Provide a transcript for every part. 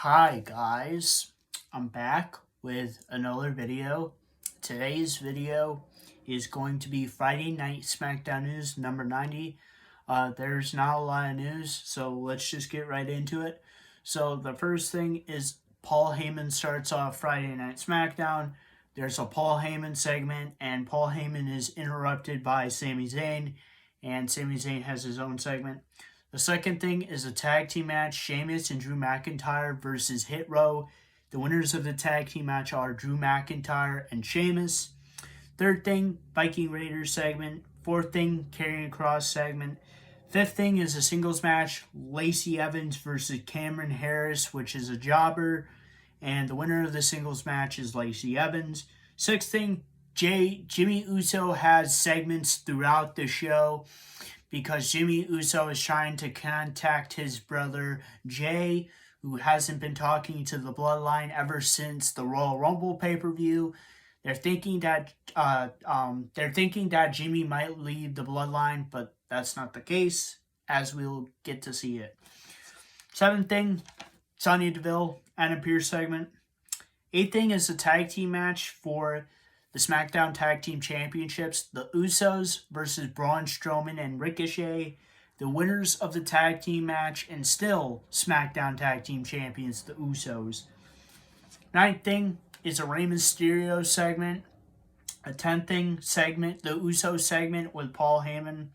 Hi guys, I'm back with another video. Today's video is going to be Friday Night Smackdown News number 90. There's not a lot of news, so let's just get right into it. So the first thing is Paul Heyman starts off Friday Night Smackdown. There's a Paul Heyman segment, and Paul Heyman is interrupted by Sami Zayn, and Sami Zayn has his own segment. The second thing is a tag team match, Sheamus and Drew McIntyre versus Hit Row. The winners of the tag team match are Drew McIntyre and Sheamus. Third thing, Viking Raiders segment. Fourth thing, Karrion Kross segment. Fifth thing is a singles match, Lacey Evans versus Cameron Harris, which is a jobber. And the winner of the singles match is Lacey Evans. Sixth thing, Jimmy Uso has segments throughout the show, because Jimmy Uso is trying to contact his brother Jay, who hasn't been talking to the Bloodline ever since the Royal Rumble pay-per-view. They're thinking that Jimmy might leave the Bloodline, but that's not the case, as we'll get to see it. Seventh thing, Sonya Deville, Anna Pierce segment. Eighth thing is a tag team match for the SmackDown Tag Team Championships, the Usos versus Braun Strowman and Ricochet, the winners of the tag team match, and still SmackDown Tag Team Champions, the Usos. Ninth thing is a Rey Mysterio segment. A 10th thing segment, the Usos segment with Paul Heyman.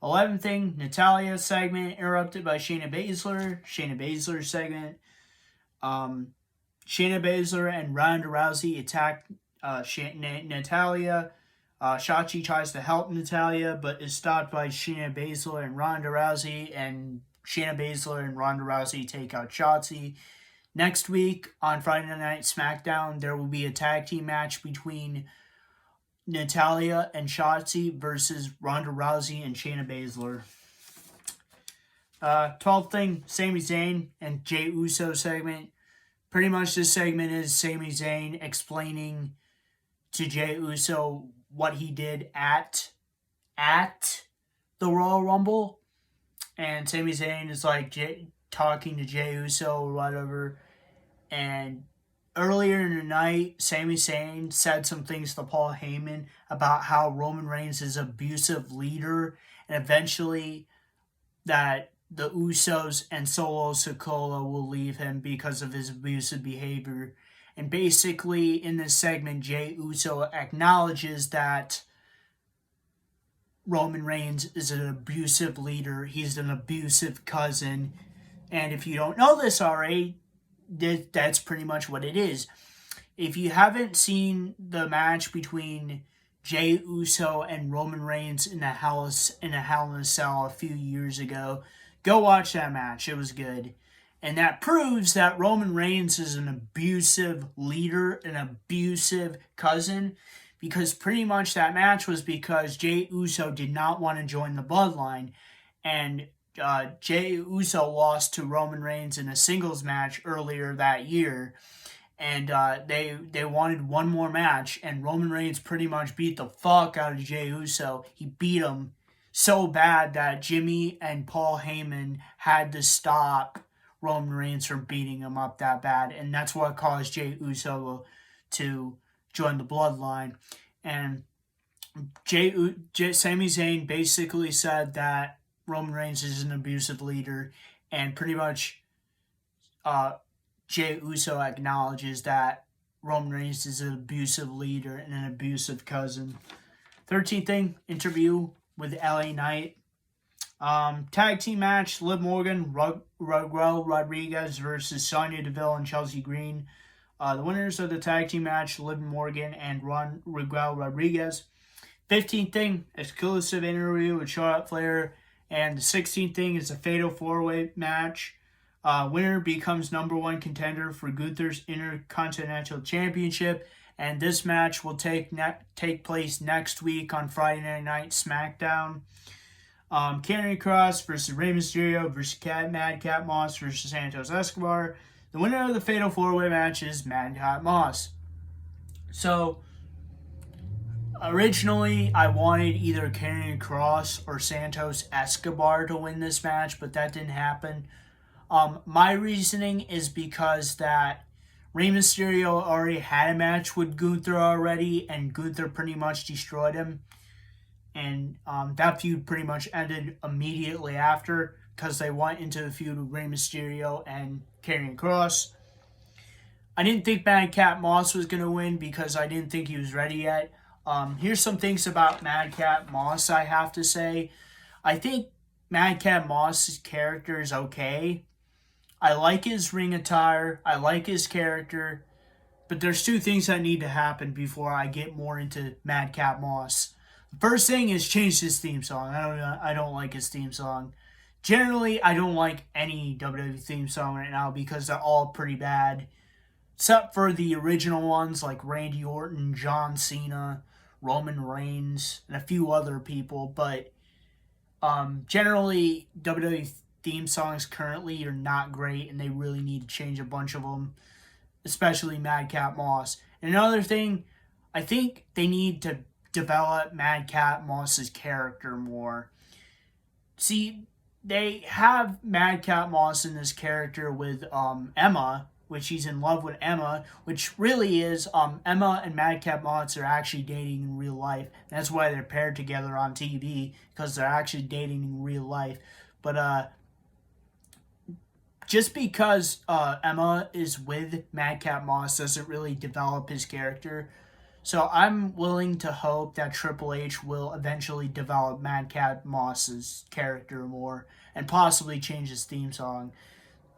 11th thing, Natalya segment, interrupted by Shayna Baszler. Shayna Baszler segment. Shayna Baszler and Ronda Rousey attack Natalya. Shotzi tries to help Natalya, but is stopped by Shayna Baszler and Ronda Rousey, and Shayna Baszler and Ronda Rousey take out Shotzi. Next week, on Friday Night Smackdown, there will be a tag team match between Natalya and Shotzi versus Ronda Rousey and Shayna Baszler. 12th thing, Sami Zayn and Jey Uso segment. Pretty much this segment is Sami Zayn explaining to Jey Uso what he did at the Royal Rumble. And Sami Zayn is like talking to Jey Uso or whatever. And earlier in the night, Sami Zayn said some things to Paul Heyman about how Roman Reigns is an abusive leader, and eventually that the Usos and Solo Sikoa will leave him because of his abusive behavior. And basically, in this segment, Jey Uso acknowledges that Roman Reigns is an abusive leader. He's an abusive cousin. And if you don't know this already, that's pretty much what it is. If you haven't seen the match between Jey Uso and Roman Reigns in a Hell in a Cell a few years ago, go watch that match. It was good. And that proves that Roman Reigns is an abusive leader, an abusive cousin, because pretty much that match was because Jey Uso did not want to join the Bloodline, and Jey Uso lost to Roman Reigns in a singles match earlier that year, and they wanted one more match, and Roman Reigns pretty much beat the fuck out of Jey Uso. He beat him so bad that Jimmy and Paul Heyman had to stop Roman Reigns from beating him up that bad, and that's what caused Jey Uso to join the Bloodline. And Sami Zayn basically said that Roman Reigns is an abusive leader, and pretty much Jey Uso acknowledges that Roman Reigns is an abusive leader and an abusive cousin. 13th thing, interview with LA Knight. Tag team match, Liv Morgan, Raquel Rodriguez versus Sonya Deville and Chelsea Green. The winners of the tag team match, Liv Morgan and Raquel Rodriguez. 15th thing, exclusive interview with Charlotte Flair. And the 16th thing is a fatal four-way match. Winner becomes number one contender for Gunther's Intercontinental Championship. And this match will take place next week on Friday Night Smackdown. Karrion Kross versus Rey Mysterio versus Madcap Moss versus Santos Escobar. The winner of the Fatal 4-Way match is Madcap Moss. So, originally, I wanted either Karrion Kross or Santos Escobar to win this match, but that didn't happen. My reasoning is because that Rey Mysterio already had a match with Gunther already, and Gunther pretty much destroyed him. And that feud pretty much ended immediately after because they went into the feud with Rey Mysterio and Karrion Kross. I didn't think Madcap Moss was going to win because I didn't think he was ready yet. Here's some things about Madcap Moss I have to say. I think Madcap Moss's character is okay. I like his ring attire. I like his character. But there's two things that need to happen before I get more into Madcap Moss. The first thing is change his theme song. I don't like his theme song. Generally, I don't like any WWE theme song right now because they're all pretty bad. Except for the original ones like Randy Orton, John Cena, Roman Reigns, and a few other people. But generally, WWE theme songs currently are not great, and they really need to change a bunch of them, especially Madcap Moss. And another thing, I think they need to develop Madcap Moss's character more. See, they have Madcap Moss in this character with Emma, which he's in love with Emma, which really is Emma and Madcap Moss are actually dating in real life. That's why they're paired together on TV, because they're actually dating in real life. But just because Emma is with Madcap Moss doesn't really develop his character. So I'm willing to hope that Triple H will eventually develop Madcap Moss's character more and possibly change his theme song.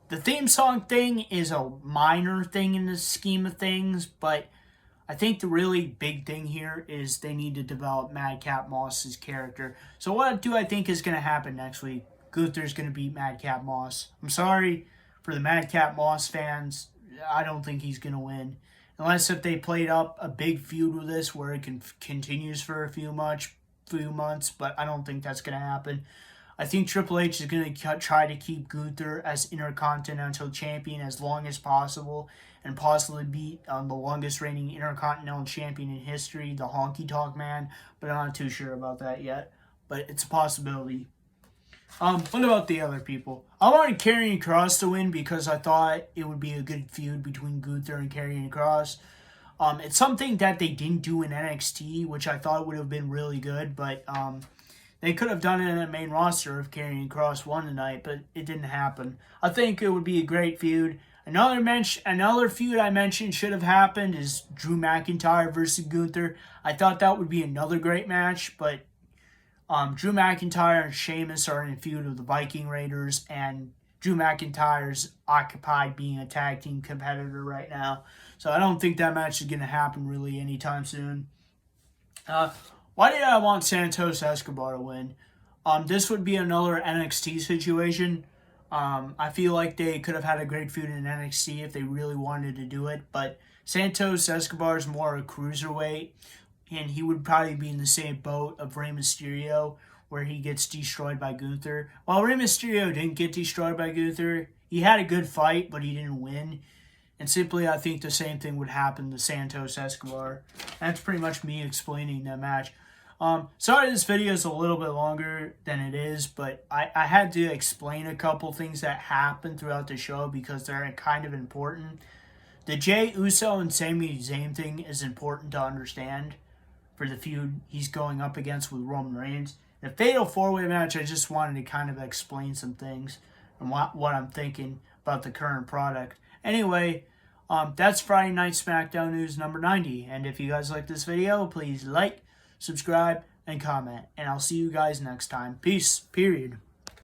The theme song thing is a minor thing in the scheme of things, but I think the really big thing here is they need to develop Madcap Moss's character. So what do I think is going to happen next week? Gunther's going to beat Madcap Moss. I'm sorry for the Madcap Moss fans. I don't think he's going to win. Unless if they played up a big feud with this where it continues for a few months, but I don't think that's going to happen. I think Triple H is going to try to keep Gunther as Intercontinental Champion as long as possible and possibly beat the longest reigning Intercontinental Champion in history, the Honky Tonk Man, but I'm not too sure about that yet. But it's a possibility. What about the other people? I wanted Karrion Kross to win because I thought it would be a good feud between Gunther and Karrion Kross. It's something that they didn't do in NXT, which I thought would have been really good, but they could have done it in the main roster if Karrion Kross won tonight, but it didn't happen. I think it would be a great feud. Another feud I mentioned should have happened is Drew McIntyre versus Gunther. I thought that would be another great match, but Drew McIntyre and Sheamus are in a feud with the Viking Raiders, and Drew McIntyre's occupied being a tag team competitor right now. So I don't think that match is going to happen really anytime soon. Why did I want Santos Escobar to win? This would be another NXT situation. I feel like they could have had a great feud in NXT if they really wanted to do it, but Santos Escobar is more a cruiserweight, and he would probably be in the same boat of Rey Mysterio, where he gets destroyed by Gunther. While Rey Mysterio didn't get destroyed by Gunther, he had a good fight, but he didn't win. And simply, I think the same thing would happen to Santos Escobar. That's pretty much me explaining that match. Sorry this video is a little bit longer than it is, but I had to explain a couple things that happened throughout the show because they're kind of important. The Jey Uso and Sami Zayn thing is important to understand for the feud he's going up against with Roman Reigns. The Fatal 4-Way match, I just wanted to kind of explain some things and what I'm thinking about the current product. Anyway, that's Friday Night Smackdown News number 90. And if you guys like this video, please like, subscribe, and comment. And I'll see you guys next time. Peace. Period.